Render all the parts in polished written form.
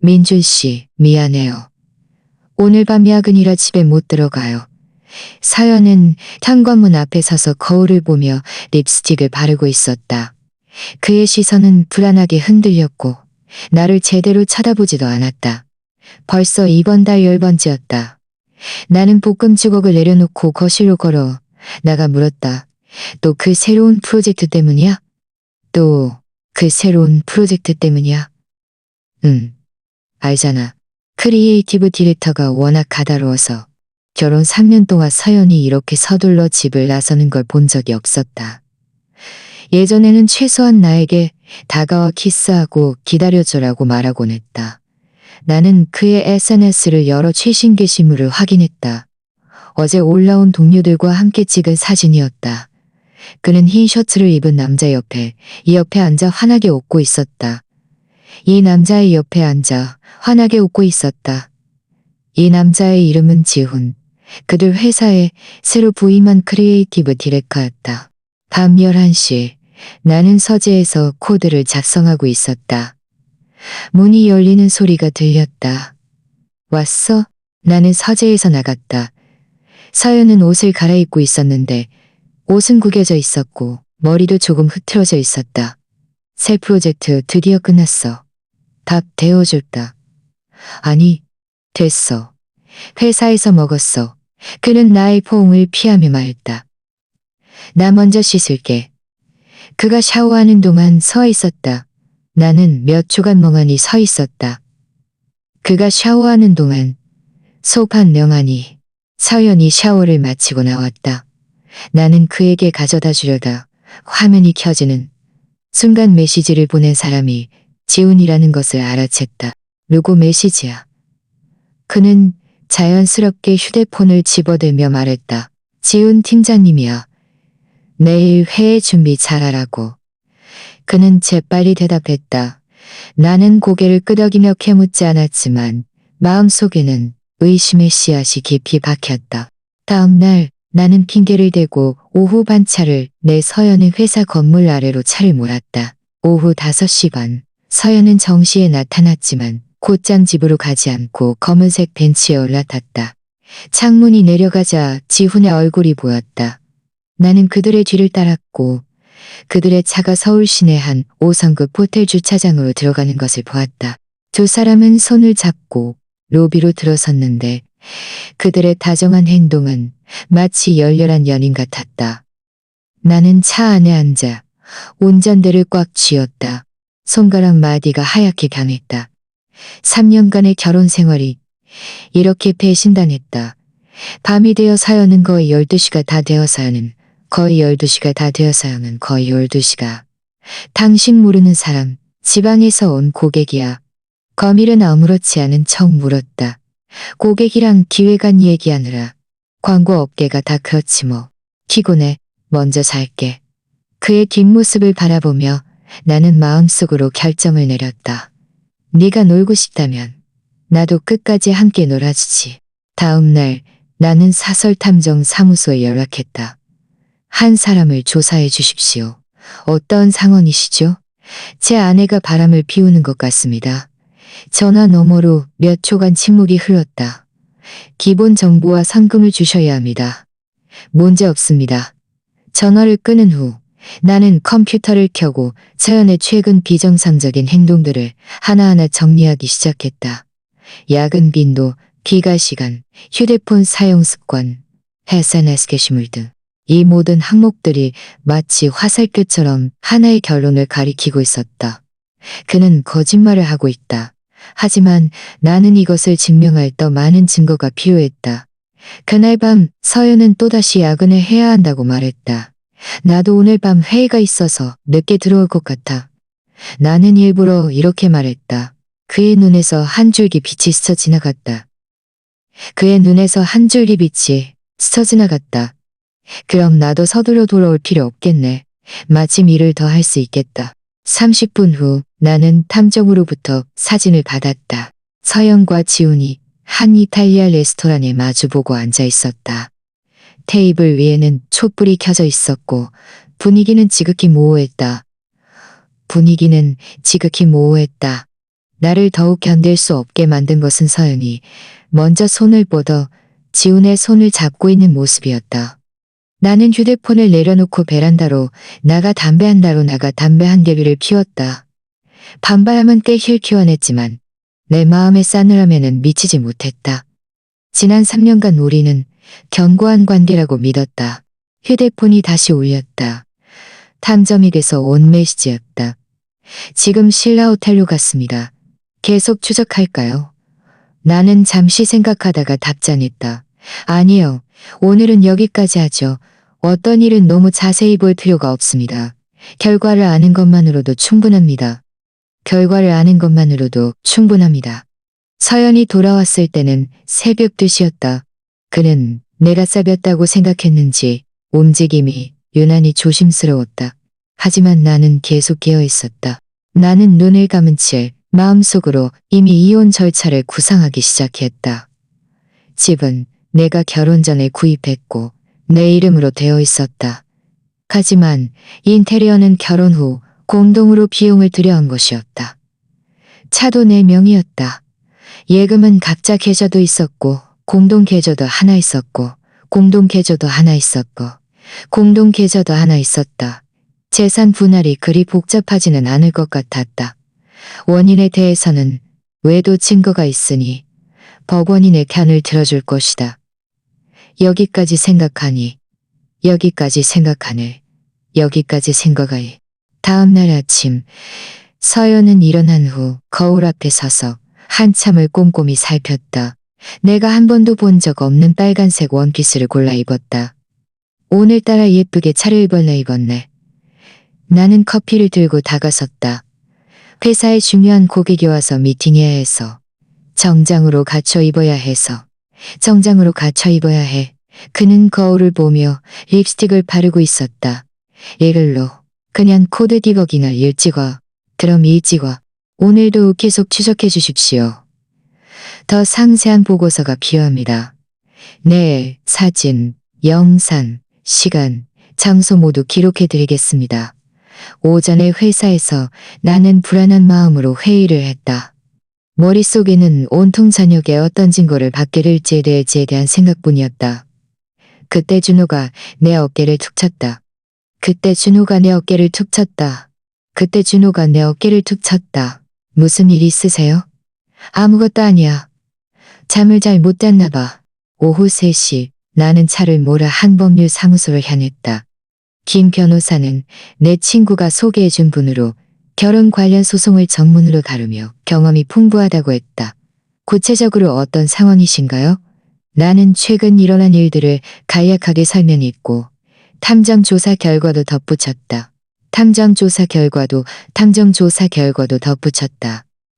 민준 씨, 미안해요. 오늘 밤 야근이라 집에 못 들어가요. 서연은 현관문 앞에 서서 거울을 보며 립스틱을 바르고 있었다. 그의 시선은 불안하게 흔들렸고 나를 제대로 쳐다보지도 않았다. 벌써 이번 달 10번째였다. 나는 볶음주걱을 내려놓고 거실로 걸어 나가 물었다. 또 그 새로운 프로젝트 때문이야? 또 그 새로운 프로젝트 때문이야? 응, 알잖아. 크리에이티브 디렉터가 워낙 가다로워서 결혼 3년 동안 서연이 이렇게 서둘러 집을 나서는 걸 본 적이 없었다. 예전에는 최소한 나에게 다가와 키스하고 기다려줘라고 말하곤 했다. 나는 그의 SNS를 열어 최신 게시물을 확인했다. 어제 올라온 동료들과 함께 찍은 사진이었다. 그는 흰 셔츠를 입은 남자 옆에 이 옆에 앉아 환하게 웃고 있었다. 이 남자의 옆에 앉아 환하게 웃고 있었다. 이 남자의 이름은 지훈. 그들 회사에 새로 부임한 크리에이티브 디렉터였다. 밤 11시 나는 서재에서 코드를 작성하고 있었다. 문이 열리는 소리가 들렸다. 왔어? 나는 서재에서 나갔다. 서연은 옷을 갈아입고 있었는데 옷은 구겨져 있었고 머리도 조금 흐트러져 있었다. 새 프로젝트 드디어 끝났어. 밥 데워줄까? 아니, 됐어. 회사에서 먹었어. 그는 나의 포옹을 피하며 말했다. 나 먼저 씻을게. 그가 샤워하는 동안 서 있었다. 나는 몇 초간 멍하니 서 있었다. 그가 샤워하는 동안 소판 명하니 서연이 샤워를 마치고 나왔다. 나는 그에게 가져다 주려다 화면이 켜지는 순간 메시지를 보낸 사람이 지훈이라는 것을 알아챘다. 누구 메시지야? 그는 자연스럽게 휴대폰을 집어들며 말했다. 지훈 팀장님이야. 내일 회의 준비 잘하라고. 그는 재빨리 대답했다. 나는 고개를 끄덕이며 캐묻지 않았지만 마음속에는 의심의 씨앗이 깊이 박혔다. 다음 날 나는 핑계를 대고 오후 반차를 내 서연의 회사 건물 아래로 차를 몰았다. 오후 5시 반 서연은 정시에 나타났지만 곧장 집으로 가지 않고 검은색 벤치에 올라탔다. 창문이 내려가자 지훈의 얼굴이 보였다. 나는 그들의 뒤를 따랐고 그들의 차가 서울 시내 한 5성급 호텔 주차장으로 들어가는 것을 보았다. 두 사람은 손을 잡고 로비로 들어섰는데 그들의 다정한 행동은 마치 열렬한 연인 같았다. 나는 차 안에 앉아 운전대를 꽉 쥐었다. 손가락 마디가 하얗게 변했다. 3년간의 결혼 생활이 이렇게 배신당했다. 밤이 되어 서연은 거의 12시가 다 되어서야는 거의 12시가 다 되어서야는 거의 12시가 당신 모르는 사람 지방에서 온 고객이야. 거밀은 아무렇지 않은 척 물었다. 고객이랑 기획안 얘기하느라 광고 업계가 다 그렇지 뭐. 피곤해. 먼저 잘게. 그의 뒷모습을 바라보며 나는 마음속으로 결정을 내렸다. 네가 놀고 싶다면 나도 끝까지 함께 놀아주지. 다음 날 나는 사설탐정 사무소에 연락했다. 한 사람을 조사해 주십시오. 어떤 상황이시죠? 제 아내가 바람을 피우는 것 같습니다. 전화 너머로 몇 초간 침묵이 흘렀다. 기본 정보와 상금을 주셔야 합니다. 문제 없습니다. 전화를 끊은 후 나는 컴퓨터를 켜고 서연의 최근 비정상적인 행동들을 하나하나 정리하기 시작했다. 야근 빈도, 귀가 시간, 휴대폰 사용 습관, SNS 게시물 등 이 모든 항목들이 마치 화살표처럼 하나의 결론을 가리키고 있었다. 그는 거짓말을 하고 있다. 하지만 나는 이것을 증명할 더 많은 증거가 필요했다. 그날 밤 서연은 또다시 야근을 해야 한다고 말했다. 나도 오늘 밤 회의가 있어서 늦게 들어올 것 같아. 나는 일부러 이렇게 말했다. 그의 눈에서 한 줄기 빛이 스쳐 지나갔다. 그의 눈에서 한 줄기 빛이 스쳐 지나갔다. 그럼 나도 서둘러 돌아올 필요 없겠네. 마침 일을 더 할 수 있겠다. 30분 후 나는 탐정으로부터 사진을 받았다. 서연과 지훈이 한 이탈리아 레스토랑에 마주보고 앉아 있었다. 테이블 위에는 촛불이 켜져 있었고 분위기는 지극히 모호했다. 나를 더욱 견딜 수 없게 만든 것은 서연이 먼저 손을 뻗어 지훈의 손을 잡고 있는 모습이었다. 나는 휴대폰을 내려놓고 베란다로 나가 담배 한 개비를 피웠다. 반바람은 꽤 힐키원했지만 내 마음의 싸늘함에는 미치지 못했다. 지난 3년간 우리는 견고한 관계라고 믿었다. 휴대폰이 다시 울렸다. 탐정에게서 온 메시지였다. 지금 신라 호텔로 갔습니다. 계속 추적할까요? 나는 잠시 생각하다가 답장했다. 아니요. 오늘은 여기까지 하죠. 어떤 일은 너무 자세히 볼 필요가 없습니다. 결과를 아는 것만으로도 충분합니다. 결과를 아는 것만으로도 충분합니다. 서연이 돌아왔을 때는 새벽 2시였다. 그는 내가 싸볐다고 생각했는지 움직임이 유난히 조심스러웠다. 하지만 나는 계속 깨어 있었다. 나는 눈을 감은 채 마음속으로 이미 이혼 절차를 구상하기 시작했다. 집은 내가 결혼 전에 구입했고 내 이름으로 되어 있었다. 하지만 인테리어는 결혼 후 공동으로 비용을 들여한 것이었다. 차도 내 명의였다. 예금은 각자 계좌도 있었고 공동 계좌도 하나 있었고 공동 계좌도 하나 있었고 공동 계좌도 하나 있었다. 재산 분할이 그리 복잡하지는 않을 것 같았다. 원인에 대해서는 외도 증거가 있으니 법원이 내 편을 들어줄 것이다. 여기까지 생각하니 여기까지 생각하니 다음 날 아침 서연은 일어난 후 거울 앞에 서서 한참을 꼼꼼히 살폈다. 내가 한 번도 본 적 없는 빨간색 원피스를 골라 입었다. 오늘따라 예쁘게 차려입었네 입었네. 나는 커피를 들고 다가섰다. 회사에 중요한 고객이 와서 미팅해야 해서 정장으로 갖춰 입어야 해. 그는 거울을 보며 립스틱을 바르고 있었다. 이글로 그냥 코드 디버기나 일 찍어. 그럼 일 찍어. 오늘도 계속 추적해 주십시오. 더 상세한 보고서가 필요합니다. 네, 사진, 영상, 시간, 장소 모두 기록해 드리겠습니다. 오전에 회사에서 나는 불안한 마음으로 회의를 했다. 머릿속에는 온통 저녁에 어떤 증거를 받게 될지에 대한 생각뿐이었다. 그때 준호가 내 어깨를 툭 쳤다. 무슨 일 있으세요? 아무것도 아니야. 잠을 잘 못 잤나 봐. 오후 3시 나는 차를 몰아 한법률 사무소를 향했다. 김 변호사는 내 친구가 소개해준 분으로 결혼 관련 소송을 전문으로 다루며 경험이 풍부하다고 했다. 구체적으로 어떤 상황이신가요? 나는 최근 일어난 일들을 간략하게 설명했고 탐정 조사 결과도 덧붙였다.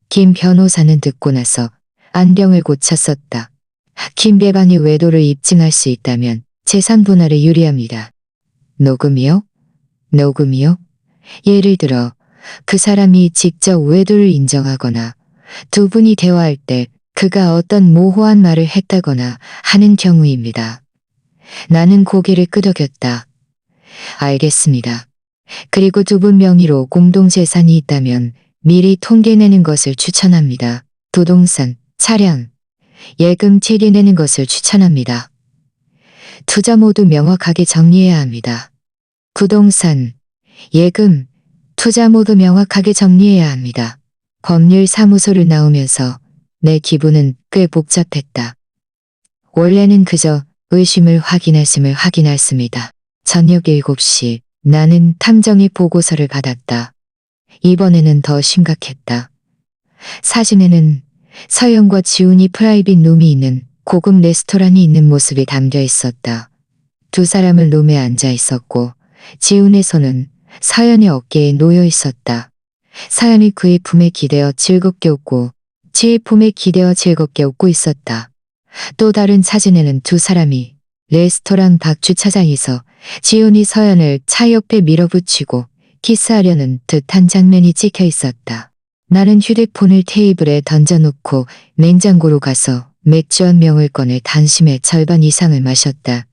김 변호사는 듣고 나서 안경을 고쳤었다. 김배방이 외도를 입증할 수 있다면 재산 분할에 유리합니다. 녹음이요? 예를 들어 그 사람이 직접 외도를 인정하거나 두 분이 대화할 때 그가 어떤 모호한 말을 했다거나 하는 경우입니다. 나는 고개를 끄덕였다. 알겠습니다. 그리고 두 분 명의로 공동재산이 있다면 미리 통계내는 것을 추천합니다. 부동산, 차량, 예금 처리내는 것을 추천합니다. 투자 모두 명확하게 정리해야 합니다. 부동산, 예금, 투자 모두 명확하게 정리해야 합니다. 법률 사무소를 나오면서 내 기분은 꽤 복잡했다. 원래는 그저 의심을 확인했습니다. 저녁 7시 나는 탐정의 보고서를 받았다. 이번에는 더 심각했다. 사진에는 서영과 지훈이 프라이빗 룸이 있는 고급 레스토랑이 있는 모습이 담겨 있었다. 두 사람은 룸에 앉아 있었고 지훈의 손은 서연의 어깨에 놓여 있었다. 서연이 그의 품에 기대어 즐겁게 웃고 지의 품에 기대어 즐겁게 웃고 있었다. 또 다른 사진에는 두 사람이 레스토랑 밖 주차장에서 지훈이 서연을 차 옆에 밀어붙이고 키스하려는 듯한 장면이 찍혀 있었다. 나는 휴대폰을 테이블에 던져놓고 냉장고로 가서 맥주 한 병을 꺼내 단심의 절반 이상을 마셨다.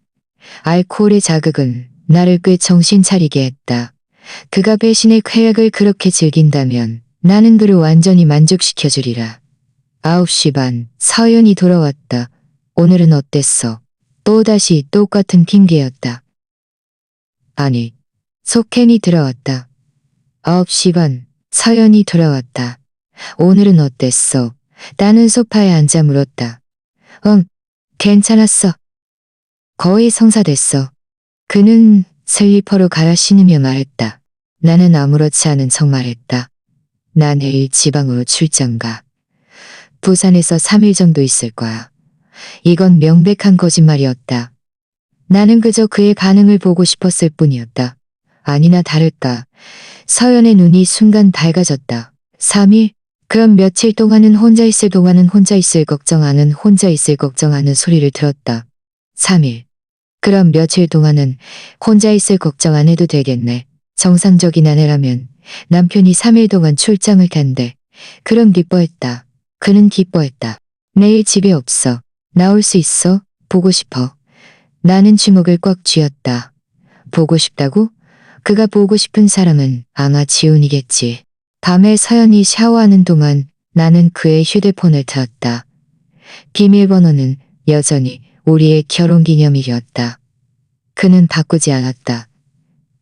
알코올의 자극은 나를 꽤 정신 차리게 했다. 그가 배신의 쾌락을 그렇게 즐긴다면 나는 그를 완전히 만족시켜주리라. 9시 반, 서연이 돌아왔다. 오늘은 어땠어? 또다시 똑같은 핑계였다. 아니, 속행이 들어왔다. 9시 반, 서연이 돌아왔다. 오늘은 어땠어? 나는 소파에 앉아 물었다. 괜찮았어. 거의 성사됐어. 그는 슬리퍼로 갈아 신으며 말했다. 나는 아무렇지 않은 척 말했다. 나 내일 지방으로 출장 가. 부산에서 3일 정도 있을 거야. 이건 명백한 거짓말이었다. 나는 그저 그의 반응을 보고 싶었을 뿐이었다. 아니나 다를까. 서연의 눈이 순간 밝아졌다. 3일? 그럼 며칠 동안은 혼자 있을 동안은 혼자 있을 걱정하는 혼자 있을 걱정하는 소리를 들었다. 3일. 그럼 며칠 동안은 혼자 있을 걱정 안 해도 되겠네. 정상적인 아내라면 남편이 3일 동안 출장을 간대. 그럼 기뻐했다. 그는 기뻐했다. 내일 집에 없어. 나올 수 있어? 보고 싶어. 나는 주먹을 꽉 쥐었다. 보고 싶다고? 그가 보고 싶은 사람은 아마 지훈이겠지. 밤에 서연이 샤워하는 동안 나는 그의 휴대폰을 들었다. 비밀번호는 여전히 우리의 결혼기념일이었다. 그는 바꾸지 않았다.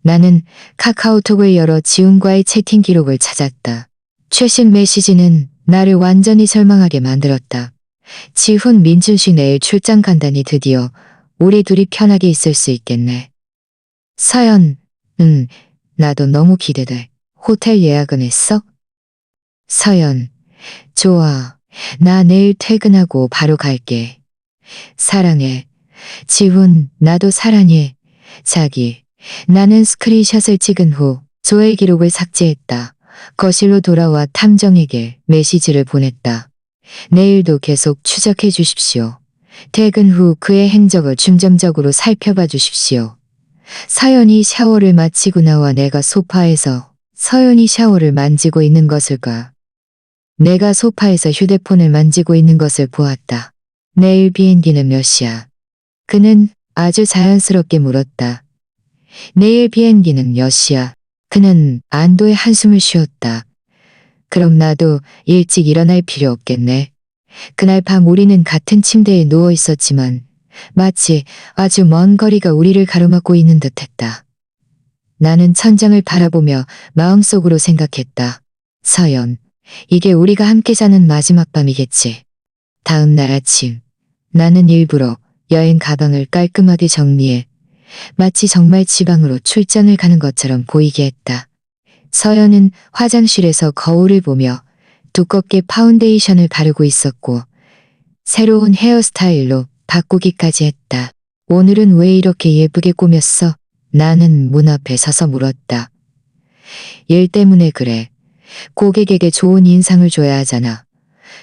나는 카카오톡을 열어 지훈과의 채팅 기록을 찾았다. 최신 메시지는 나를 완전히 절망하게 만들었다. 지훈 민준 씨 내일 출장 간다니 드디어 우리 둘이 편하게 있을 수 있겠네. 서연, 나도 너무 기대돼. 호텔 예약은 했어? 서연, 좋아. 나 내일 퇴근하고 바로 갈게. 사랑해. 지훈, 나도 사랑해. 자기, 나는 스크린샷을 찍은 후 조회 기록을 삭제했다. 거실로 돌아와 탐정에게 메시지를 보냈다. 내일도 계속 추적해 주십시오. 퇴근 후 그의 행적을 중점적으로 살펴봐 주십시오. 서연이 샤워를 마치고 나와 내가 소파에서 서연이 샤워를 만지고 있는 것을 봐. 내가 소파에서 휴대폰을 만지고 있는 것을 보았다. 내일 비행기는 몇 시야? 그는 아주 자연스럽게 물었다. 내일 비행기는 몇 시야? 그는 안도의 한숨을 쉬었다. 그럼 나도 일찍 일어날 필요 없겠네. 그날 밤 우리는 같은 침대에 누워 있었지만 마치 아주 먼 거리가 우리를 가로막고 있는 듯했다. 나는 천장을 바라보며 마음속으로 생각했다. 서연, 이게 우리가 함께 자는 마지막 밤이겠지. 다음 날 아침, 나는 일부러 여행 가방을 깔끔하게 정리해 마치 정말 지방으로 출장을 가는 것처럼 보이게 했다. 서연은 화장실에서 거울을 보며 두껍게 파운데이션을 바르고 있었고 새로운 헤어스타일로 바꾸기까지 했다. 오늘은 왜 이렇게 예쁘게 꾸몄어? 나는 문 앞에 서서 물었다. 일 때문에 그래. 고객에게 좋은 인상을 줘야 하잖아.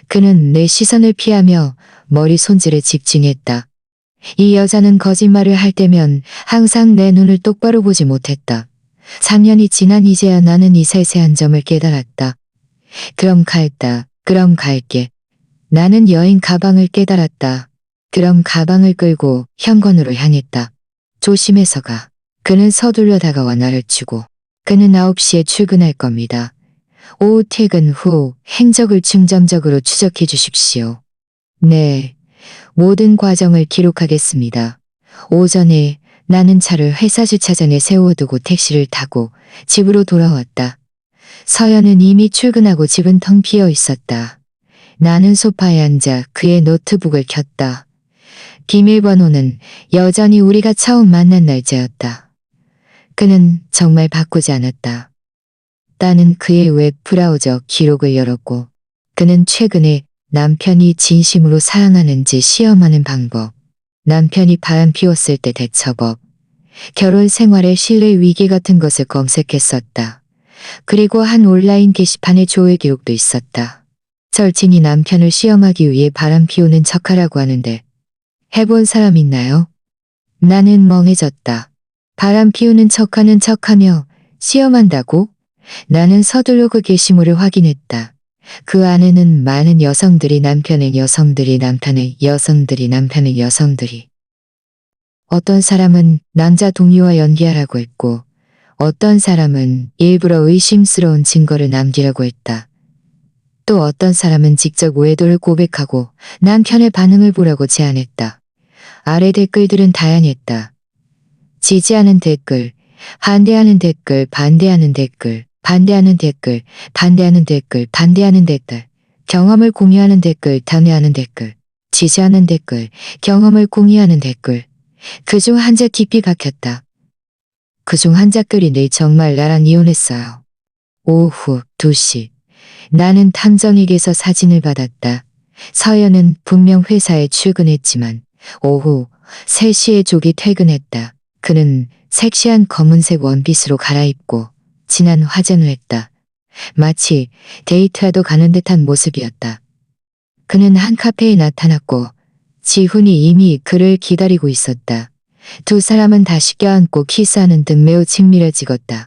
그는 내 시선을 피하며 머리 손질에 집중했다. 이 여자는 거짓말을 할 때면 항상 내 눈을 똑바로 보지 못했다. 3년이 지난 이제야 나는 이 세세한 점을 깨달았다. 그럼 갈게. 나는 여행 가방을 깨달았다. 그럼 가방을 끌고 현관으로 향했다. 조심해서 가. 그는 서둘러 다가와 나를 치고. 그는 9시에 출근할 겁니다. 오후 퇴근 후 행적을 중점적으로 추적해 주십시오. 네, 모든 과정을 기록하겠습니다. 오전에 나는 차를 회사 주차장에 세워두고 택시를 타고 집으로 돌아왔다. 서연은 이미 출근하고 집은 텅 비어 있었다. 나는 소파에 앉아 그의 노트북을 켰다. 비밀번호는 여전히 우리가 처음 만난 날짜였다. 그는 정말 바꾸지 않았다. 나는 그의 웹 브라우저 기록을 열었고 그는 최근에 남편이 진심으로 사랑하는지 시험하는 방법, 남편이 바람 피웠을 때 대처법, 결혼 생활의 신뢰 위기 같은 것을 검색했었다. 그리고 한 온라인 게시판에 조회 기록도 있었다. 절친이 남편을 시험하기 위해 바람 피우는 척하라고 하는데 해본 사람 있나요? 나는 멍해졌다. 바람 피우는 척하는 척하며 시험한다고? 나는 서둘러 그 게시물을 확인했다. 그 안에는 많은 여성들이 남편의 여성들이 어떤 사람은 남자 동료와 연기하라고 했고 어떤 사람은 일부러 의심스러운 증거를 남기라고 했다. 또 어떤 사람은 직접 외도를 고백하고 남편의 반응을 보라고 제안했다. 아래 댓글들은 다양했다. 지지하는 댓글, 반대하는 댓글, 반대하는 댓글, 반대하는 댓글, 반대하는 댓글, 반대하는 댓글, 경험을 공유하는 댓글, 단회하는 댓글, 지지하는 댓글, 경험을 공유하는 댓글. 그중 한자 깊이 박혔다. 그중 한자 글이 네 정말 나랑 이혼했어요. 오후 2시. 나는 탐정에게서 사진을 받았다. 서연은 분명 회사에 출근했지만 오후 3시에 조기 퇴근했다. 그는 섹시한 검은색 원피스로 갈아입고 진한 화장을 했다. 마치 데이트하러 가는 듯한 모습이었다. 그는 한 카페에 나타났고 지훈이 이미 그를 기다리고 있었다. 두 사람은 다시 껴안고 키스하는 등 매우 친밀해지었다.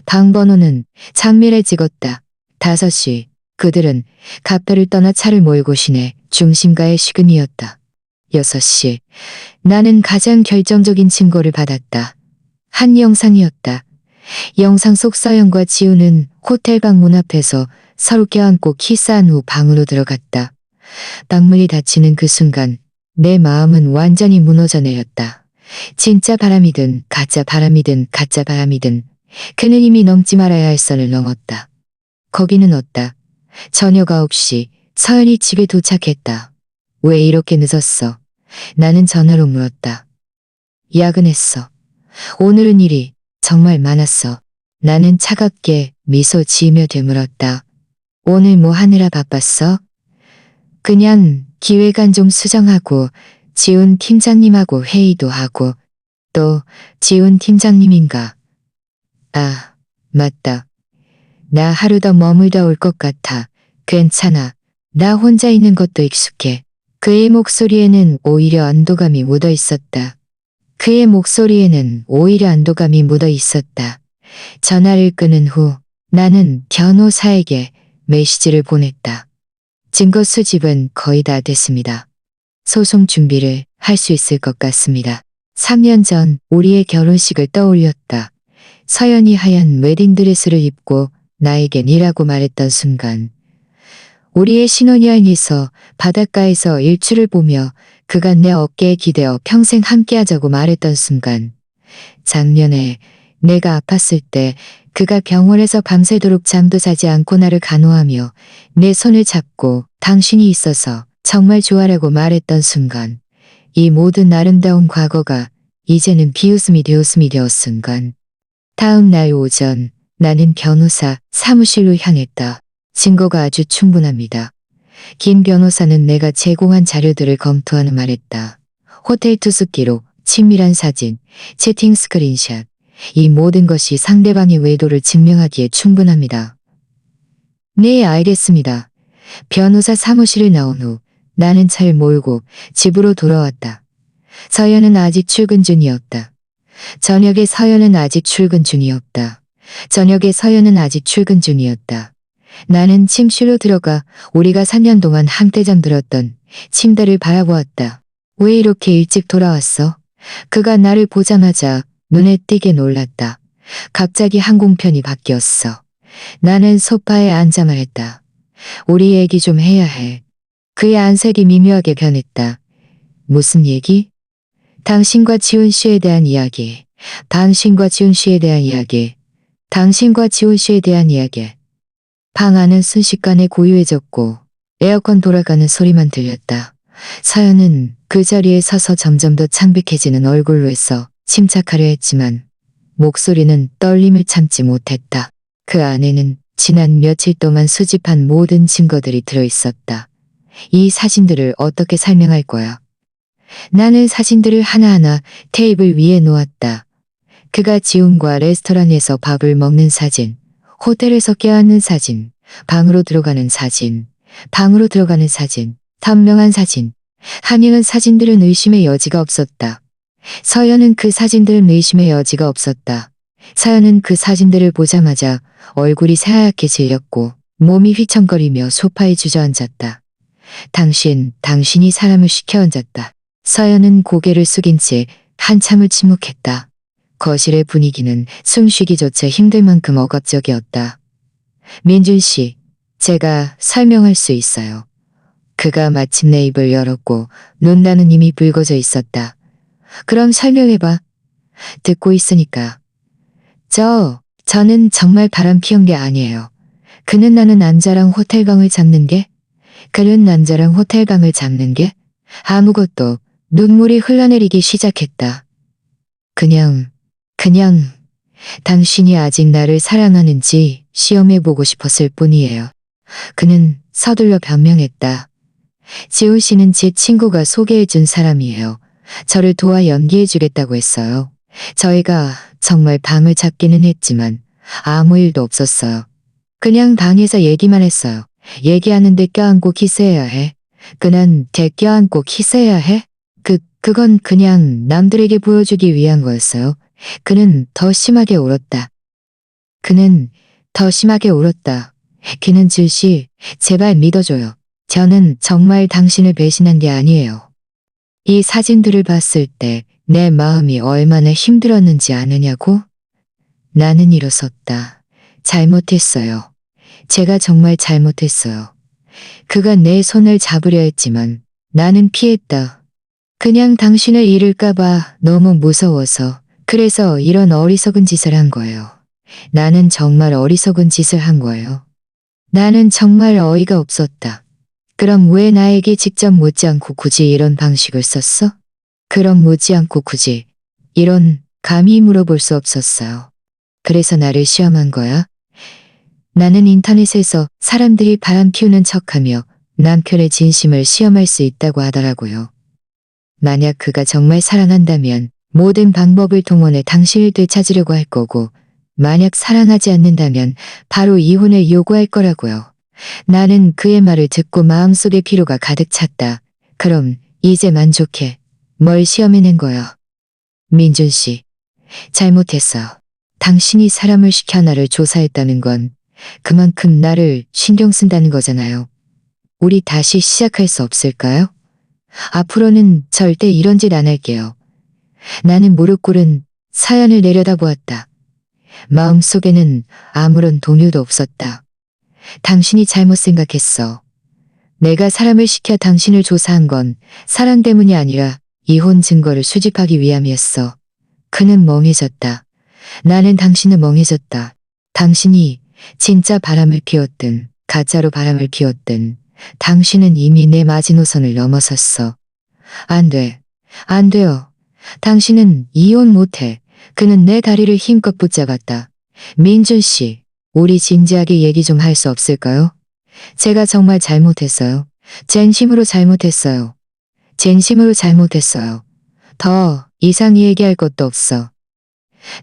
방 번호는 장밀해지었다. 5시. 그들은 카페를 떠나 차를 몰고 시내 중심가의 시근이었다. 6시. 나는 가장 결정적인 증거를 받았다. 한 영상이었다. 영상 속 서연과 지우는 호텔 방 문 앞에서 서로 껴안고 키스한 후 방으로 들어갔다. 방문이 닫히는 그 순간 내 마음은 완전히 무너져 내렸다. 진짜 바람이든 가짜 바람이든 가짜 바람이든 그는 이미 넘지 말아야 할 선을 넘었다. 거기는 없다. 저녁 9시 서연이 집에 도착했다. 왜 이렇게 늦었어? 나는 전화로 물었다. 야근했어. 오늘은 일이 정말 많았어. 나는 차갑게 미소 지으며 되물었다. 오늘 뭐 하느라 바빴어? 그냥 기획안 좀 수정하고 지훈 팀장님하고 회의도 하고 또 지훈 팀장님인가? 아, 맞다. 나 하루 더 머물다 올 것 같아. 괜찮아. 나 혼자 있는 것도 익숙해. 그의 목소리에는 오히려 안도감이 묻어 있었다. 그의 목소리에는 오히려 안도감이 묻어 있었다. 전화를 끊은 후 나는 변호사에게 메시지를 보냈다. 증거 수집은 거의 다 됐습니다. 소송 준비를 할 수 있을 것 같습니다. 3년 전 우리의 결혼식을 떠올렸다. 서연이 하얀 웨딩드레스를 입고 나에겐 이라고 말했던 순간 우리의 신혼여행에서 바닷가에서 일출을 보며 그가 내 어깨에 기대어 평생 함께하자고 말했던 순간 작년에 내가 아팠을 때 그가 병원에서 밤새도록 잠도 자지 않고 나를 간호하며 내 손을 잡고 당신이 있어서 정말 좋아라고 말했던 순간 이 모든 아름다운 과거가 이제는 비웃음이 되었 순간 다음 날 오전 나는 변호사 사무실로 향했다. 증거가 아주 충분합니다. 김 변호사는 내가 제공한 자료들을 검토하는 말했다. 호텔 투숙기록, 친밀한 사진, 채팅 스크린샷. 이 모든 것이 상대방의 외도를 증명하기에 충분합니다. 네, 알겠습니다. 변호사 사무실을 나온 후 나는 차를 몰고 집으로 돌아왔다. 서연은 아직 출근 중이었다. 저녁에 서연은 아직 출근 중이었다. 저녁에 서연은 아직 출근 중이었다. 나는 침실로 들어가 우리가 3년 동안 함께 잠들었던 침대를 바라보았다. 왜 이렇게 일찍 돌아왔어? 그가 나를 보자마자 눈에 띄게 놀랐다. 갑자기 항공편이 바뀌었어. 나는 소파에 앉아 말했다. 우리 얘기 좀 해야 해. 그의 안색이 미묘하게 변했다. 무슨 얘기? 당신과 지훈 씨에 대한 이야기. 당신과 지훈 씨에 대한 이야기. 당신과 지훈 씨에 대한 이야기. 방 안은 순식간에 고요해졌고 에어컨 돌아가는 소리만 들렸다. 서연은 그 자리에 서서 점점 더 창백해지는 얼굴로 해서 침착하려 했지만 목소리는 떨림을 참지 못했다. 그 안에는 지난 며칠 동안 수집한 모든 증거들이 들어있었다. 이 사진들을 어떻게 설명할 거야? 나는 사진들을 하나하나 테이블 위에 놓았다. 그가 지훈과 레스토랑에서 밥을 먹는 사진, 호텔에서 껴안는 사진, 방으로 들어가는 사진, 방으로 들어가는 사진, 선명한 사진. 한영은 사진들은 의심의 여지가 없었다. 서연은 그 사진들은 의심의 여지가 없었다. 서연은 그 사진들을 보자마자 얼굴이 새하얗게 질렸고 몸이 휘청거리며 소파에 주저앉았다. 당신이 사람을 시켜 앉았다. 서연은 고개를 숙인 채 한참을 침묵했다. 거실의 분위기는 숨쉬기조차 힘들 만큼 억압적이었다. 민준 씨, 제가 설명할 수 있어요. 그가 마침내 입을 열었고 눈나는 이미 붉어져 있었다. 그럼 설명해봐. 듣고 있으니까. 저는 정말 바람 피운 게 아니에요. 그는 나는 남자랑 호텔방을 잡는 게, 그는 남자랑 호텔방을 잡는 게 아무것도. 눈물이 흘러내리기 시작했다. 그냥 당신이 아직 나를 사랑하는지 시험해보고 싶었을 뿐이에요. 그는 서둘러 변명했다. 지훈 씨는 제 친구가 소개해준 사람이에요. 저를 도와 연기해주겠다고 했어요. 저희가 정말 방을 잡기는 했지만 아무 일도 없었어요. 그냥 방에서 얘기만 했어요. 얘기하는데 껴안고 키스해야 해. 그는 껴안고 키스해야 해? 그건 그냥 남들에게 보여주기 위한 거였어요. 그는 더 심하게 울었다. 김은줄 씨, 제발 믿어줘요. 저는 정말 당신을 배신한 게 아니에요. 이 사진들을 봤을 때 내 마음이 얼마나 힘들었는지 아느냐고? 나는 일어섰다. 잘못했어요. 제가 정말 잘못했어요. 그가 내 손을 잡으려 했지만 나는 피했다. 그냥 당신을 잃을까봐 너무 무서워서. 그래서 이런 어리석은 짓을 한 거예요. 나는 정말 어리석은 짓을 한 거예요. 나는 정말 어이가 없었다. 그럼 왜 나에게 직접 묻지 않고 굳이 이런 방식을 썼어? 그럼 묻지 않고 굳이 이런 감히 물어볼 수 없었어요. 그래서 나를 시험한 거야? 나는 인터넷에서 사람들이 바람 피우는 척하며 남편의 진심을 시험할 수 있다고 하더라고요. 만약 그가 정말 사랑한다면 모든 방법을 동원해 당신을 되찾으려고 할 거고, 만약 사랑하지 않는다면 바로 이혼을 요구할 거라고요. 나는 그의 말을 듣고 마음속에 피로가 가득 찼다. 그럼 이제 만족해. 뭘 시험해낸 거야? 민준 씨, 잘못했어. 당신이 사람을 시켜 나를 조사했다는 건 그만큼 나를 신경 쓴다는 거잖아요. 우리 다시 시작할 수 없을까요? 앞으로는 절대 이런 짓 안 할게요. 나는 무릎 꿇은 사연을 내려다보았다. 마음속에는 아무런 동요도 없었다. 당신이 잘못 생각했어. 내가 사람을 시켜 당신을 조사한 건 사랑 때문이 아니라 이혼 증거를 수집하기 위함이었어. 그는 멍해졌다. 나는 당신은 멍해졌다. 당신이 진짜 바람을 피웠든 가짜로 바람을 피웠든 당신은 이미 내 마지노선을 넘어섰어. 안 돼요. 당신은 이혼 못해. 그는 내 다리를 힘껏 붙잡았다. 민준 씨, 우리 진지하게 얘기 좀 할 수 없을까요? 제가 정말 잘못했어요. 진심으로 잘못했어요. 더 이상 얘기할 것도 없어.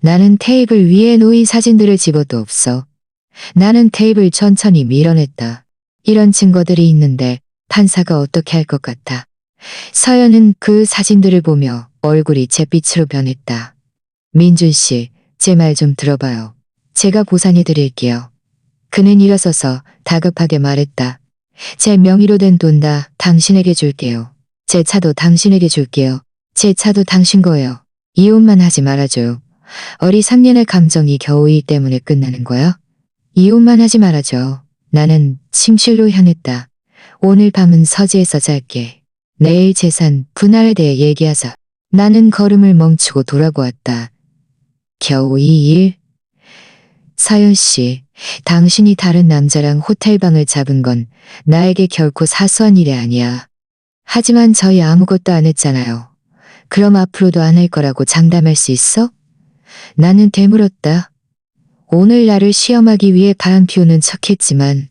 나는 테이블 위에 놓인 사진들을 집어도 없어. 나는 테이블 천천히 밀어냈다. 이런 증거들이 있는데 판사가 어떻게 할 것 같아. 서연은 그 사진들을 보며 얼굴이 잿빛으로 변했다. 민준 씨, 제 말 좀 들어봐요. 제가 보상해 드릴게요. 그는 일어서서 다급하게 말했다. 제 명의로 된 돈 다 당신에게 줄게요. 제 차도 당신에게 줄게요. 제 차도 당신 거예요. 이혼만 하지 말아줘요. 어리상년의 감정이 겨우 이 때문에 끝나는 거야? 이혼만 하지 말아줘. 나는 침실로 향했다. 오늘 밤은 서재에서 잘게. 내일 재산 분할에 대해 얘기하자. 나는 걸음을 멈추고 돌아보았다. 겨우 이 일? 서연 씨, 당신이 다른 남자랑 호텔방을 잡은 건 나에게 결코 사소한 일이 아니야. 하지만 저희 아무것도 안 했잖아요. 그럼 앞으로도 안 할 거라고 장담할 수 있어? 나는 되물었다. 오늘 나를 시험하기 위해 바람 피우는 척했지만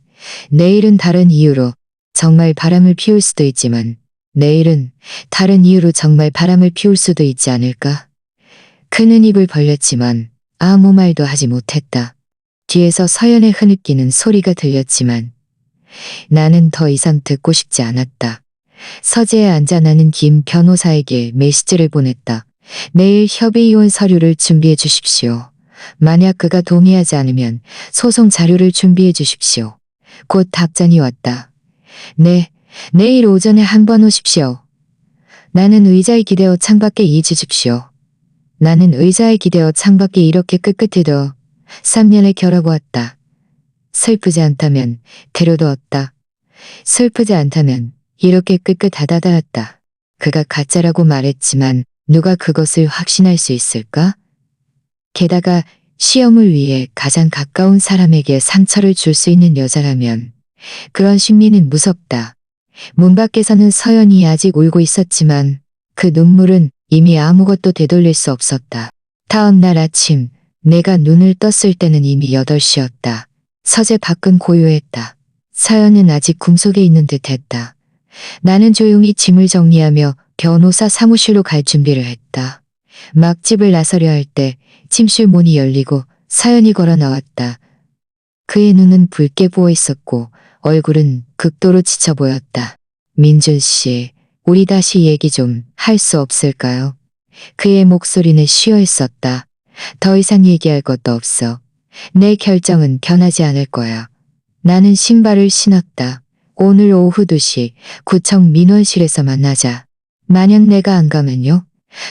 내일은 다른 이유로 정말 바람을 피울 수도 있지만 내일은 다른 이유로 정말 바람을 피울 수도 있지 않을까? 그는 입을 벌렸지만 아무 말도 하지 못했다. 뒤에서 서연의 흐느끼는 소리가 들렸지만 나는 더 이상 듣고 싶지 않았다. 서재에 앉아 나는 김 변호사에게 메시지를 보냈다. 내일 협의이혼 서류를 준비해 주십시오. 만약 그가 동의하지 않으면 소송 자료를 준비해 주십시오. 곧 답장이 왔다. 네, 내일 오전에 한번 오십시오. 나는 의자에 기대어 창밖에 주십시오. 나는 의자에 기대어 창밖에 이렇게 끗끗해도 3년을 겨뤄보았다. 슬프지 않다면 괴로도 없다. 슬프지 않다면 이렇게 끄끗하다다였다. 그가 가짜라고 말했지만 누가 그것을 확신할 수 있을까? 게다가 시험을 위해 가장 가까운 사람에게 상처를 줄 수 있는 여자라면 그런 심리는 무섭다. 문 밖에서는 서연이 아직 울고 있었지만 그 눈물은 이미 아무것도 되돌릴 수 없었다. 다음 날 아침 내가 눈을 떴을 때는 이미 8시였다. 서재 밖은 고요했다. 서연은 아직 꿈속에 있는 듯 했다. 나는 조용히 짐을 정리하며 변호사 사무실로 갈 준비를 했다. 막 집을 나서려 할 때 침실 문이 열리고 서연이 걸어 나왔다. 그의 눈은 붉게 부어 있었고 얼굴은 극도로 지쳐 보였다. 민준 씨, 우리 다시 얘기 좀 할 수 없을까요? 그의 목소리는 쉬어 있었다. 더 이상 얘기할 것도 없어. 내 결정은 변하지 않을 거야. 나는 신발을 신었다. 오늘 오후 2시 구청 민원실에서 만나자. 만약 내가 안 가면요?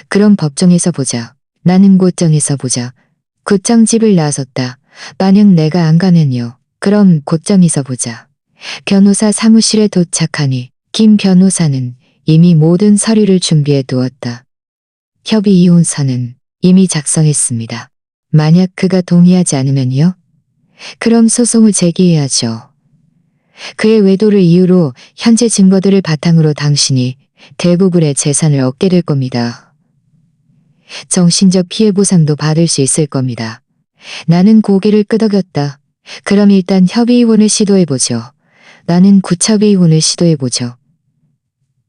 그럼 법정에서 보자. 나는 곧정에서 보자. 곧장 집을 나섰다. 만약 내가 안 가면요? 그럼 곧정에서 보자. 변호사 사무실에 도착하니 김 변호사는 이미 모든 서류를 준비해 두었다. 협의 이혼서는 이미 작성했습니다. 만약 그가 동의하지 않으면요? 그럼 소송을 제기해야죠. 그의 외도를 이유로 현재 증거들을 바탕으로 당신이 대부분의 재산을 얻게 될 겁니다. 정신적 피해 보상도 받을 수 있을 겁니다. 나는 고개를 끄덕였다. 그럼 일단 협의 이혼을 시도해보죠. 나는 구차비 이혼을 시도해보죠.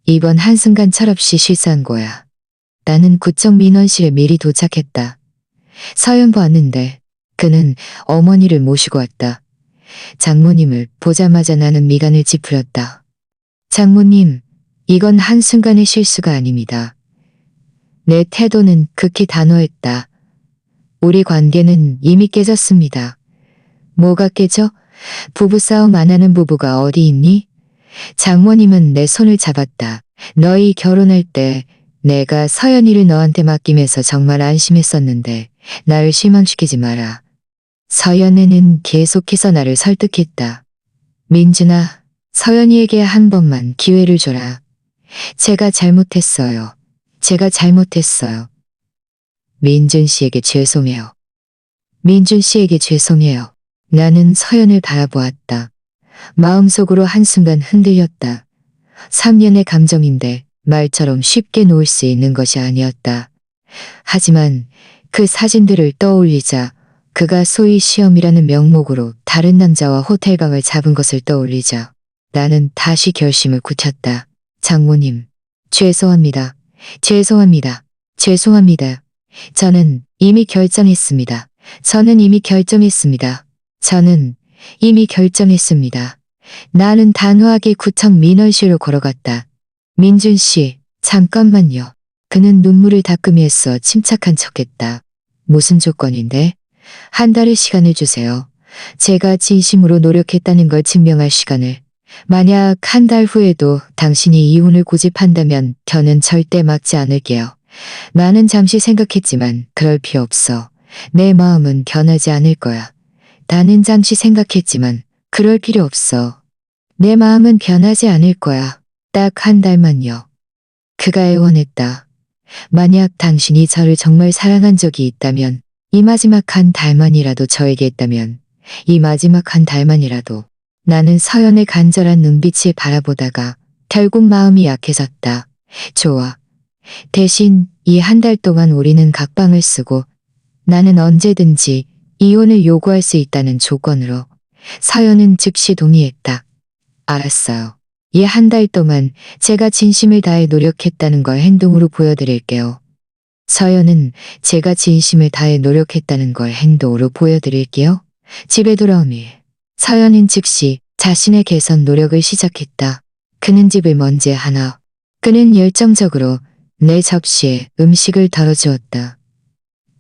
이번 한순간 철없이 실수한 거야. 나는 구청 민원실에 미리 도착했다. 서연 보았는데 그는 어머니를 모시고 왔다. 장모님을 보자마자 나는 미간을 찌푸렸다. 장모님, 이건 한순간의 실수가 아닙니다. 내 태도는 극히 단호했다. 우리 관계는 이미 깨졌습니다. 뭐가 깨져? 부부싸움 안 하는 부부가 어디 있니? 장모님은 내 손을 잡았다. 너희 결혼할 때 내가 서연이를 너한테 맡기면서 정말 안심했었는데 날 실망시키지 마라. 서연이는 계속해서 나를 설득했다. 민준아, 서연이에게 한 번만 기회를 줘라. 제가 잘못했어요. 제가 잘못했어요. 민준 씨에게 죄송해요. 민준 씨에게 죄송해요. 나는 서연을 바라보았다. 마음속으로 한순간 흔들렸다. 3년의 감정인데 말처럼 쉽게 놓을 수 있는 것이 아니었다. 하지만 그 사진들을 떠올리자 그가 소위 시험이라는 명목으로 다른 남자와 호텔방을 잡은 것을 떠올리자 나는 다시 결심을 굳혔다. 장모님, 죄송합니다. 죄송합니다. 죄송합니다. 저는 이미 결정했습니다. 저는 이미 결정했습니다. 저는 이미 결정했습니다. 나는 단호하게 구청 민원실로 걸어갔다. 민준 씨, 잠깐만요. 그는 눈물을 닦으면서 침착한 척했다. 무슨 조건인데? 한 달의 시간을 주세요. 제가 진심으로 노력했다는 걸 증명할 시간을. 만약 한 달 후에도 당신이 이혼을 고집한다면 저는 절대 막지 않을게요. 나는 잠시 생각했지만 그럴 필요 없어. 내 마음은 변하지 않을 거야. 나는 잠시 생각했지만 그럴 필요 없어. 내 마음은 변하지 않을 거야. 딱 한 달만요. 그가 애원했다. 만약 당신이 저를 정말 사랑한 적이 있다면 이 마지막 한 달만이라도 저에게 있다면 이 마지막 한 달만이라도 나는 서연의 간절한 눈빛을 바라보다가 결국 마음이 약해졌다. 좋아. 대신 이 한 달 동안 우리는 각방을 쓰고 나는 언제든지 이혼을 요구할 수 있다는 조건으로. 서연은 즉시 동의했다. 알았어요. 이 한 달 동안 제가 진심을 다해 노력했다는 걸 행동으로 보여드릴게요. 서연은 제가 진심을 다해 노력했다는 걸 행동으로 보여드릴게요. 집에 돌아오니 서연은 즉시 자신의 개선 노력을 시작했다. 그는 집을 먼지 하나. 그는 열정적으로 내 접시에 음식을 덜어주었다.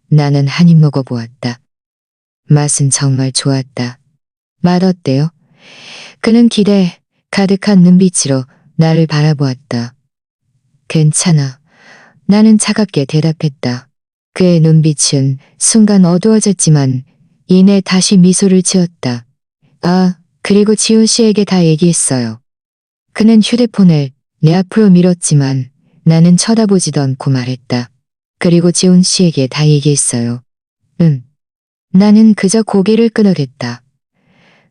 나는 한 입 먹어보았다. 맛은 정말 좋았다. 맛 어때요? 그는 기대 가득한 눈빛으로 나를 바라보았다. 괜찮아. 나는 차갑게 대답했다. 그의 눈빛은 순간 어두워졌지만 이내 다시 미소를 지었다. 아, 그리고 지훈 씨에게 다 얘기했어요. 그는 휴대폰을 내 앞으로 밀었지만 나는 쳐다보지도 않고 말했다. 그리고 지훈 씨에게 다 얘기했어요. 응. 나는 그저 고개를 끄덕였다.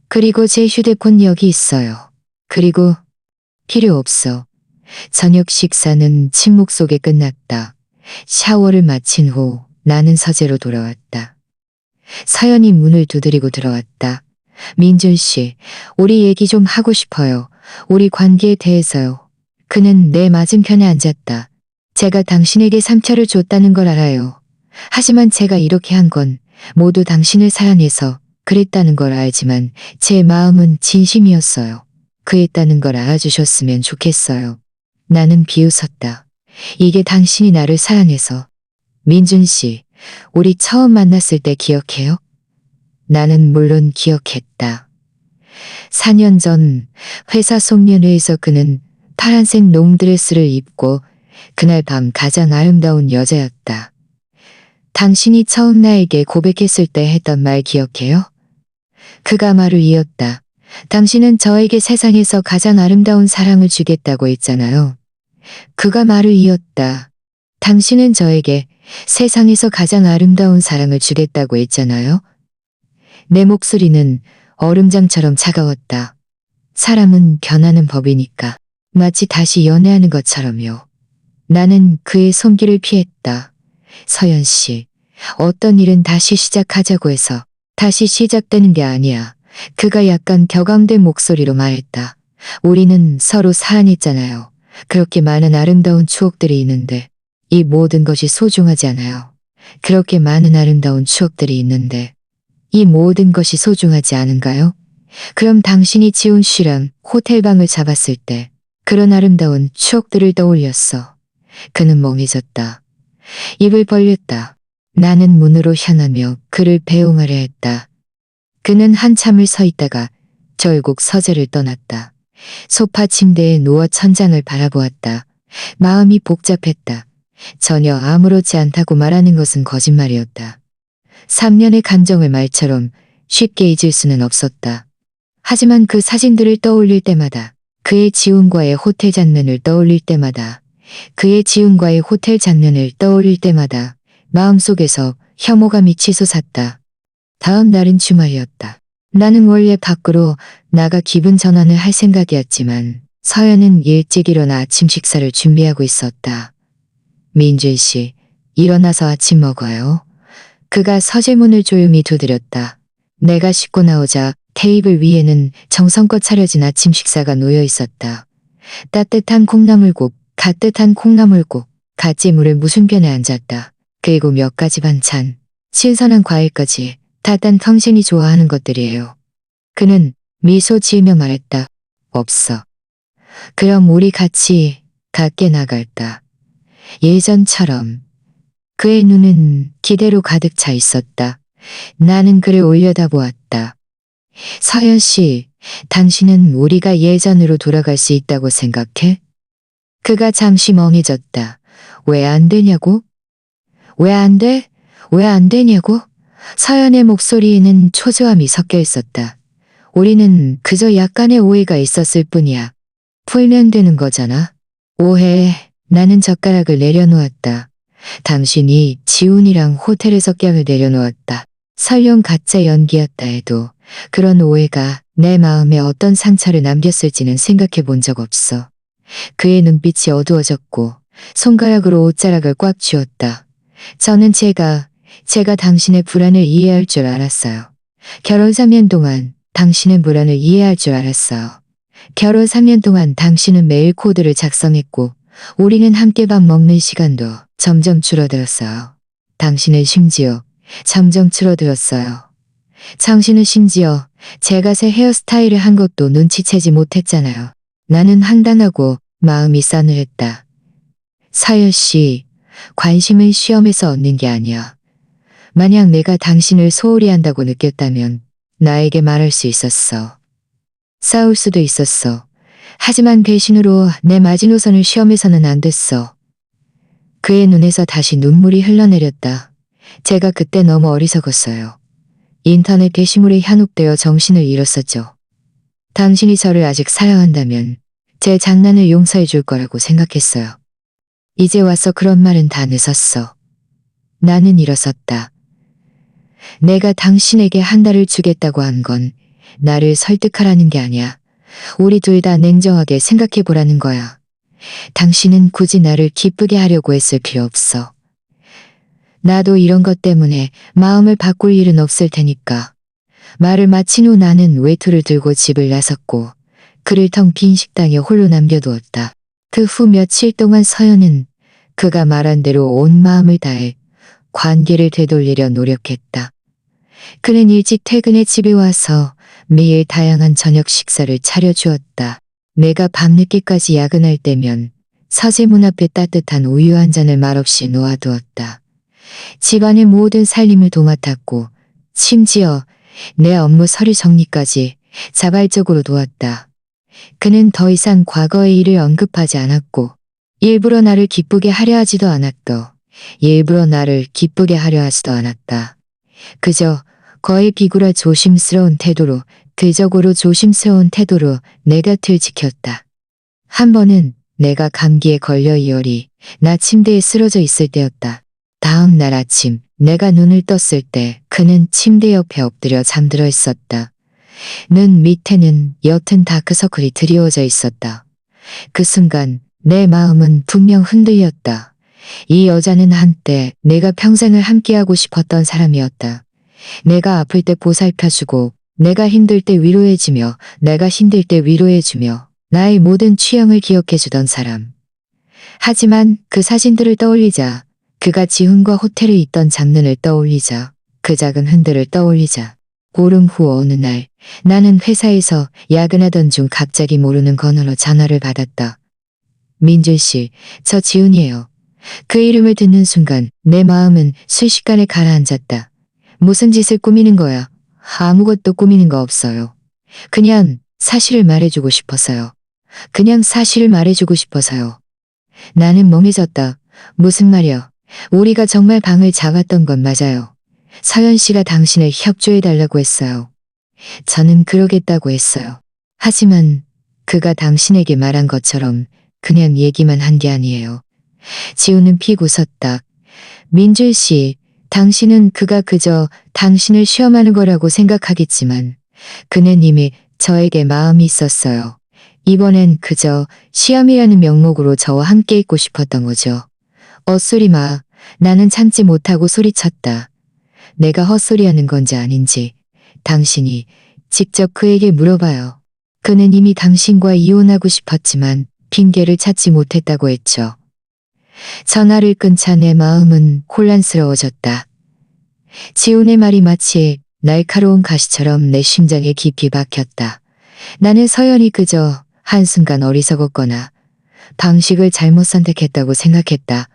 그리고 제 휴대폰 여기 있어요. 그리고 필요 없어. 저녁 식사는 침묵 속에 끝났다. 샤워를 마친 후 나는 서재로 돌아왔다. 서연이 문을 두드리고 들어왔다. 민준 씨, 우리 얘기 좀 하고 싶어요. 우리 관계에 대해서요. 그는 내 맞은편에 앉았다. 제가 당신에게 상처를 줬다는 걸 알아요. 하지만 제가 이렇게 한 건 모두 당신을 사랑해서 그랬다는 걸 알지만 제 마음은 진심이었어요. 그랬다는 걸 알아주셨으면 좋겠어요. 나는 비웃었다. 이게 당신이 나를 사랑해서. 민준 씨, 우리 처음 만났을 때 기억해요? 나는 물론 기억했다. 4년 전 회사 송년회에서 그는 파란색 롱드레스를 입고 그날 밤 가장 아름다운 여자였다. 당신이 처음 나에게 고백했을 때 했던 말 기억해요? 그가 말을 이었다. 당신은 저에게 세상에서 가장 아름다운 사랑을 주겠다고 했잖아요. 그가 말을 이었다. 당신은 저에게 세상에서 가장 아름다운 사랑을 주겠다고 했잖아요. 내 목소리는 얼음장처럼 차가웠다. 사람은 변하는 법이니까. 마치 다시 연애하는 것처럼요. 나는 그의 손길을 피했다. 서연 씨, 어떤 일은 다시 시작하자고 해서 다시 시작되는 게 아니야. 그가 약간 격앙된 목소리로 말했다. 우리는 서로 사랑했잖아요. 그렇게 많은 아름다운 추억들이 있는데 이 모든 것이 소중하지 않아요. 그렇게 많은 아름다운 추억들이 있는데 이 모든 것이 소중하지 않은가요? 그럼 당신이 지훈 씨랑 호텔방을 잡았을 때 그런 아름다운 추억들을 떠올렸어. 그는 멍해졌다. 입을 벌렸다. 나는 문으로 향하며 그를 배웅하려 했다. 그는 한참을 서 있다가 결국 서재를 떠났다. 소파 침대에 누워 천장을 바라보았다. 마음이 복잡했다. 전혀 아무렇지 않다고 말하는 것은 거짓말이었다. 3년의 감정을 말처럼 쉽게 잊을 수는 없었다. 하지만 그 사진들을 떠올릴 때마다 그의 지훈과의 호텔 장면을 떠올릴 때마다 그의 지훈과의 호텔 장면을 떠올릴 때마다 마음속에서 혐오감이 치솟았다. 다음 날은 주말이었다. 나는 원래 밖으로 나가 기분 전환을 할 생각이었지만 서연은 일찍 일어나 아침 식사를 준비하고 있었다. 민준 씨, 일어나서 아침 먹어요. 그가 서재문을 조용히 두드렸다. 내가 씻고 나오자 테이블 위에는 정성껏 차려진 아침 식사가 놓여 있었다. 따뜻한 콩나물국, 갓뜻한 콩나물국, 갓지물을 무순변에 앉았다. 그리고 몇 가지 반찬, 신선한 과일까지 다 딴 당신이 좋아하는 것들이에요. 그는 미소 지으며 말했다. 없어. 그럼 우리 같이 밖에 나갈까? 예전처럼. 그의 눈은 기대로 가득 차 있었다. 나는 그를 올려다보았다. 서연 씨, 당신은 우리가 예전으로 돌아갈 수 있다고 생각해? 그가 잠시 멍해졌다. 왜 안 되냐고? 왜 안 돼? 왜 안 되냐고? 서연의 목소리에는 초조함이 섞여 있었다. 우리는 그저 약간의 오해가 있었을 뿐이야. 풀면 되는 거잖아. 오해. 나는 젓가락을 내려놓았다. 당신이 지훈이랑 호텔에서 뺨을 내려놓았다. 설령 가짜 연기였다 해도 그런 오해가 내 마음에 어떤 상처를 남겼을지는 생각해 본 적 없어. 그의 눈빛이 어두워졌고 손가락으로 옷자락을 꽉 쥐었다. 저는 제가 당신의 불안을 이해할 줄 알았어요. 결혼 3년 동안 당신의 불안을 이해할 줄 알았어요. 결혼 3년 동안 당신은 매일 코드를 작성했고 우리는 함께 밥 먹는 시간도 점점 줄어들었어요. 당신은 심지어 점점 줄어들었어요. 당신은 심지어 제가 새 헤어스타일을 한 것도 눈치채지 못했잖아요. 나는 황당하고 마음이 싸늘했다. 서연 씨, 관심은 시험에서 얻는 게 아니야. 만약 내가 당신을 소홀히 한다고 느꼈다면 나에게 말할 수 있었어. 싸울 수도 있었어. 하지만 배신으로 내 마지노선을 시험에서는 안 됐어. 그의 눈에서 다시 눈물이 흘러내렸다. 제가 그때 너무 어리석었어요. 인터넷 게시물에 현혹되어 정신을 잃었었죠. 당신이 저를 아직 사랑한다면 제 장난을 용서해 줄 거라고 생각했어요. 이제 와서 그런 말은 다 늦었어. 나는 일어섰다. 내가 당신에게 한 달을 주겠다고 한 건 나를 설득하라는 게 아니야. 우리 둘 다 냉정하게 생각해 보라는 거야. 당신은 굳이 나를 기쁘게 하려고 했을 필요 없어. 나도 이런 것 때문에 마음을 바꿀 일은 없을 테니까. 말을 마친 후 나는 외투를 들고 집을 나섰고 그를 텅 빈 식당에 홀로 남겨두었다. 그 후 며칠 동안 서연은 그가 말한 대로 온 마음을 다해 관계를 되돌리려 노력했다. 그는 일찍 퇴근해 집에 와서 매일 다양한 저녁 식사를 차려주었다. 내가 밤늦게까지 야근할 때면 서재문 앞에 따뜻한 우유 한 잔을 말없이 놓아두었다. 집안의 모든 살림을 도맡았고 심지어 내 업무 서류 정리까지 자발적으로 도왔다. 그는 더 이상 과거의 일을 언급하지 않았고 일부러 나를 기쁘게 하려 하지도 않았다. 일부러 나를 기쁘게 하려 하지도 않았다. 그저 거의 비굴하 조심스러운 태도로 그적으로 조심스러운 태도로 내 곁을 지켰다. 한 번은 내가 감기에 걸려 이열이 나 침대에 쓰러져 있을 때였다. 다음 날 아침 내가 눈을 떴을 때 그는 침대 옆에 엎드려 잠들어 있었다. 눈 밑에는 옅은 다크서클이 드리워져 있었다. 그 순간 내 마음은 분명 흔들렸다. 이 여자는 한때 내가 평생을 함께하고 싶었던 사람이었다. 내가 아플 때 보살펴주고 내가 힘들 때 위로해주며 내가 힘들 때 위로해주며 나의 모든 취향을 기억해주던 사람. 하지만 그 사진들을 떠올리자 그가 지훈과 호텔에 있던 장면을 떠올리자 그 작은 흔들을 떠올리자 보름 후 어느 날 나는 회사에서 야근하던 중 갑자기 모르는 번호로 전화를 받았다. 민준 씨, 저 지훈이에요. 그 이름을 듣는 순간 내 마음은 순식간에 가라앉았다. 무슨 짓을 꾸미는 거야? 아무것도 꾸미는 거 없어요. 그냥 사실을 말해주고 싶어서요. 그냥 사실을 말해주고 싶어서요. 나는 멍해졌다. 무슨 말이야? 우리가 정말 방을 잡았던 건 맞아요. 서연 씨가 당신을 협조해달라고 했어요. 저는 그러겠다고 했어요. 하지만 그가 당신에게 말한 것처럼 그냥 얘기만 한 게 아니에요. 지우는 픽 웃었다. 민준 씨, 당신은 그가 그저 당신을 시험하는 거라고 생각하겠지만 그는 이미 저에게 마음이 있었어요. 이번엔 그저 시험이라는 명목으로 저와 함께 있고 싶었던 거죠. 헛소리 마. 나는 참지 못하고 소리쳤다. 내가 헛소리하는 건지 아닌지 당신이 직접 그에게 물어봐요. 그는 이미 당신과 이혼하고 싶었지만 핑계를 찾지 못했다고 했죠. 전화를 끊자 내 마음은 혼란스러워졌다. 지훈의 말이 마치 날카로운 가시처럼 내 심장에 깊이 박혔다. 나는 서연이 그저 한순간 어리석었거나 방식을 잘못 선택했다고 생각했다.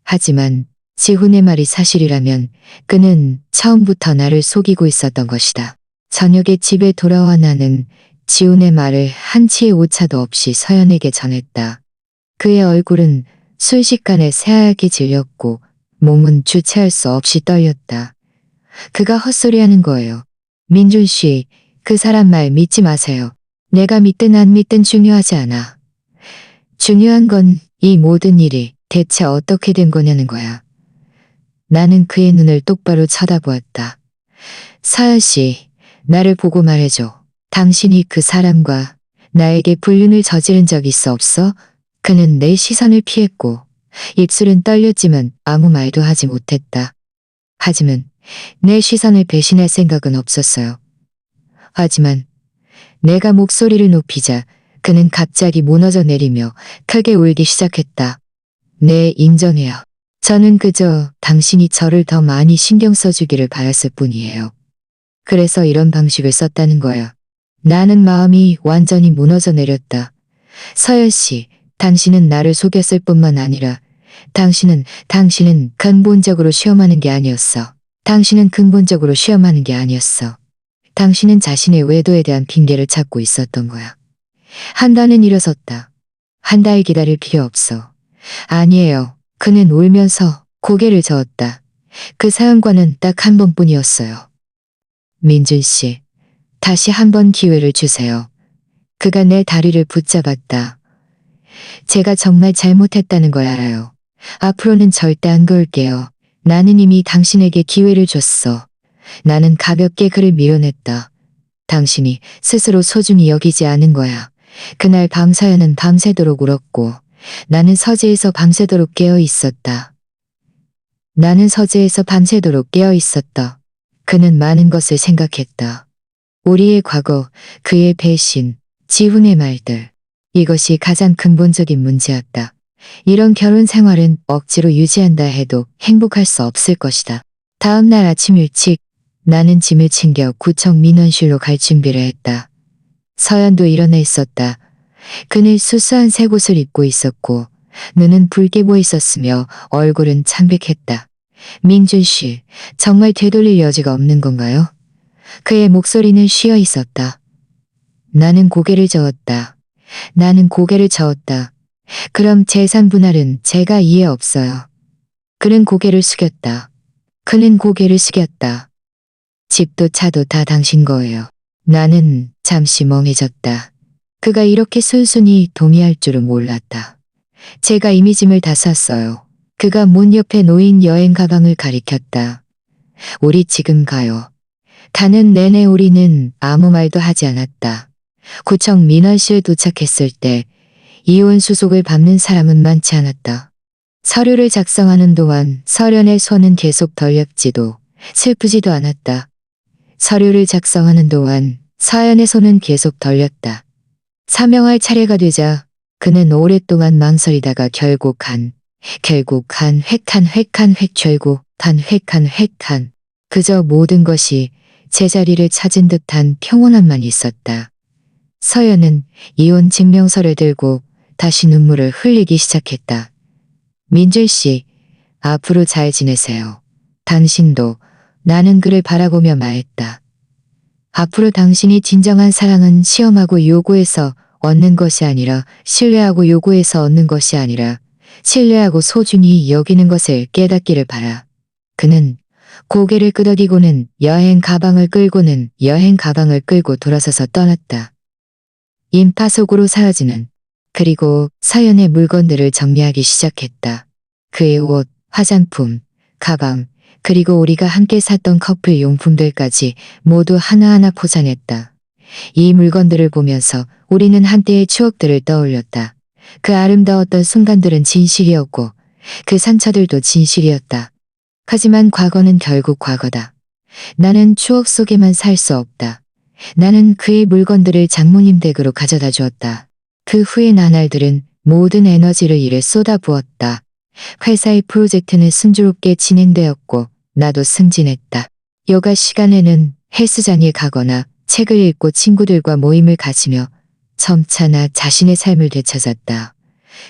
하지만 지훈의 말이 사실이라면 그는 처음부터 나를 속이고 있었던 것이다. 저녁에 집에 돌아와 나는 지훈의 말을 한치의 오차도 없이 서연에게 전했다. 그의 얼굴은 순식간에 새하얗게 질렸고 몸은 주체할 수 없이 떨렸다. 그가 헛소리하는 거예요. 민준 씨, 그 사람 말 믿지 마세요. 내가 믿든 안 믿든 중요하지 않아. 중요한 건 이 모든 일이 대체 어떻게 된 거냐는 거야. 나는 그의 눈을 똑바로 쳐다보았다. 서연 씨, 나를 보고 말해줘. 당신이 그 사람과 나에게 불륜을 저지른 적 있어 없어? 그는 내 시선을 피했고 입술은 떨렸지만 아무 말도 하지 못했다. 하지만 내 시선을 배신할 생각은 없었어요. 하지만 내가 목소리를 높이자 그는 갑자기 무너져 내리며 크게 울기 시작했다. 네, 인정해요. 저는 그저 당신이 저를 더 많이 신경 써주기를 바랐을 뿐이에요. 그래서 이런 방식을 썼다는 거야. 나는 마음이 완전히 무너져 내렸다. 서연 씨, 당신은 나를 속였을 뿐만 아니라 당신은 근본적으로 시험하는 게 아니었어. 당신은 근본적으로 시험하는 게 아니었어. 당신은 자신의 외도에 대한 핑계를 찾고 있었던 거야. 한다는 일어섰다. 한 달 기다릴 필요 없어. 아니에요. 그는 울면서 고개를 저었다. 그 사연과는 딱 한 번뿐이었어요. 민준 씨, 다시 한 번 기회를 주세요. 그가 내 다리를 붙잡았다. 제가 정말 잘못했다는 걸 알아요. 앞으로는 절대 안 그럴게요. 나는 이미 당신에게 기회를 줬어. 나는 가볍게 그를 밀어냈다. 당신이 스스로 소중히 여기지 않은 거야. 그날 밤 서연은 밤새도록 울었고 나는 서재에서 밤새도록 깨어 있었다. 나는 서재에서 밤새도록 깨어 있었다. 그는 많은 것을 생각했다. 우리의 과거, 그의 배신, 지훈의 말들. 이것이 가장 근본적인 문제였다. 이런 결혼 생활은 억지로 유지한다 해도 행복할 수 없을 것이다. 다음 날 아침 일찍 나는 짐을 챙겨 구청 민원실로 갈 준비를 했다. 서연도 일어나 있었다. 그는 수수한 새옷을 입고 있었고 눈은 붉게 보였었으며 얼굴은 창백했다. 민준 씨, 정말 되돌릴 여지가 없는 건가요? 그의 목소리는 쉬어 있었다. 나는 고개를 저었다. 나는 고개를 저었다. 그럼 재산 분할은 제가 이해 없어요. 그는 고개를 숙였다. 그는 고개를 숙였다. 집도 차도 다 당신 거예요. 나는 잠시 멍해졌다. 그가 이렇게 순순히 동의할 줄은 몰랐다. 제가 이미 짐을 다 쌌어요. 그가 문 옆에 놓인 여행 가방을 가리켰다. 우리 지금 가요. 가는 내내 우리는 아무 말도 하지 않았다. 구청 민원실에 도착했을 때 이혼 수속을 밟는 사람은 많지 않았다. 서류를 작성하는 동안 서연의 손은 계속 떨렸지도 슬프지도 않았다. 서류를 작성하는 동안 서연의 손은 계속 떨렸다. 사명할 차례가 되자 그는 오랫동안 망설이다가 결국 한 그저 모든 것이 제자리를 찾은 듯한 평온함만 있었다. 서연은 이혼 증명서를 들고 다시 눈물을 흘리기 시작했다. 민준 씨, 앞으로 잘 지내세요. 당신도. 나는 그를 바라보며 말했다. 앞으로 당신이 진정한 사랑은 시험하고 요구해서 얻는 것이 아니라 신뢰하고 요구해서 얻는 것이 아니라 신뢰하고 소중히 여기는 것을 깨닫기를 바라. 그는 고개를 끄덕이고는 여행 가방을 끌고 돌아서서 떠났다. 인파 속으로 사라지는 그리고 서연의 물건들을 정리하기 시작했다. 그의 옷, 화장품, 가방, 그리고 우리가 함께 샀던 커플 용품들까지 모두 하나하나 포장했다. 이 물건들을 보면서 우리는 한때의 추억들을 떠올렸다. 그 아름다웠던 순간들은 진실이었고 그 상처들도 진실이었다. 하지만 과거는 결국 과거다. 나는 추억 속에만 살 수 없다. 나는 그의 물건들을 장모님 댁으로 가져다 주었다. 그 후의 나날들은 모든 에너지를 일에 쏟아부었다. 회사의 프로젝트는 순조롭게 진행되었고 나도 승진했다. 여가 시간에는 헬스장에 가거나 책을 읽고 친구들과 모임을 가지며 점차 나 자신의 삶을 되찾았다.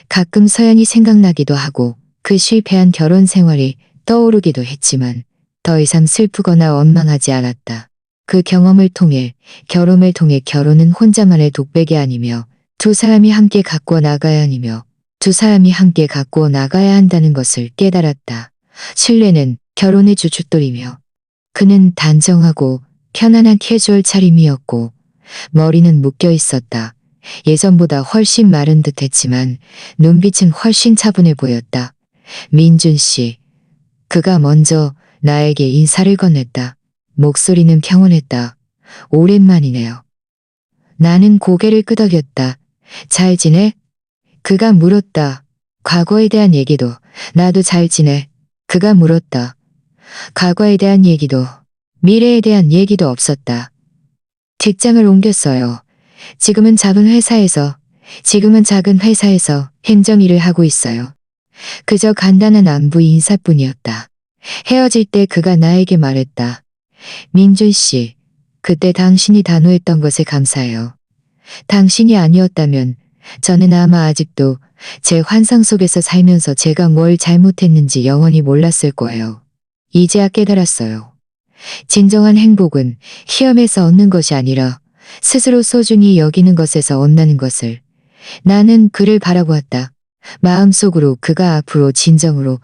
가끔 서연이 생각나기도 하고 그 실패한 결혼 생활이 떠오르기도 했지만 더 이상 슬프거나 원망하지 않았다. 그 경험을 통해 결혼은 혼자만의 독백이 아니며 두 사람이 함께 가꾸어 나가야 한다는 것을 깨달았다. 신뢰는 결혼의 주춧돌이며 그는 단정하고 편안한 캐주얼 차림이었고 머리는 묶여 있었다. 예전보다 훨씬 마른 듯 했지만 눈빛은 훨씬 차분해 보였다. 민준 씨. 그가 먼저 나에게 인사를 건넸다. 목소리는 평온했다. 오랜만이네요. 나는 고개를 끄덕였다. 잘 지내? 그가 물었다. 과거에 대한 얘기도. 나도 잘 지내. 그가 물었다. 과거에 대한 얘기도 미래에 대한 얘기도 없었다. 직장을 옮겼어요. 지금은 작은 회사에서 행정 일을 하고 있어요. 그저 간단한 안부 인사뿐이었다. 헤어질 때 그가 나에게 말했다. 민준 씨, 그때 당신이 단호했던 것에 감사해요. 당신이 아니었다면 저는 아마 아직도 제 환상 속에서 살면서 제가 뭘 잘못했는지 영원히 몰랐을 거예요. 이제야 깨달았어요. 진정한 행복은 시험에서 얻는 것이 아니라 스스로 소중히 여기는 것에서 온다는 것을. 나는 그를 바라보았다. 마음속으로 그가 앞으로 진정으로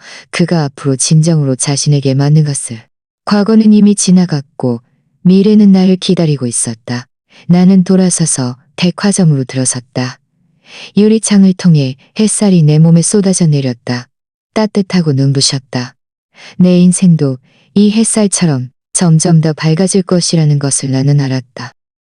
자신에게 맞는 것을. 과거는 이미 지나갔고 미래는 나를 기다리고 있었다. 나는 돌아서서 백화점으로 들어섰다. 유리창을 통해 햇살이 내 몸에 쏟아져 내렸다. 따뜻하고 눈부셨다. 내 인생도 이 햇살처럼 점점 더 밝아질 것이라는 것을 나는 알았다.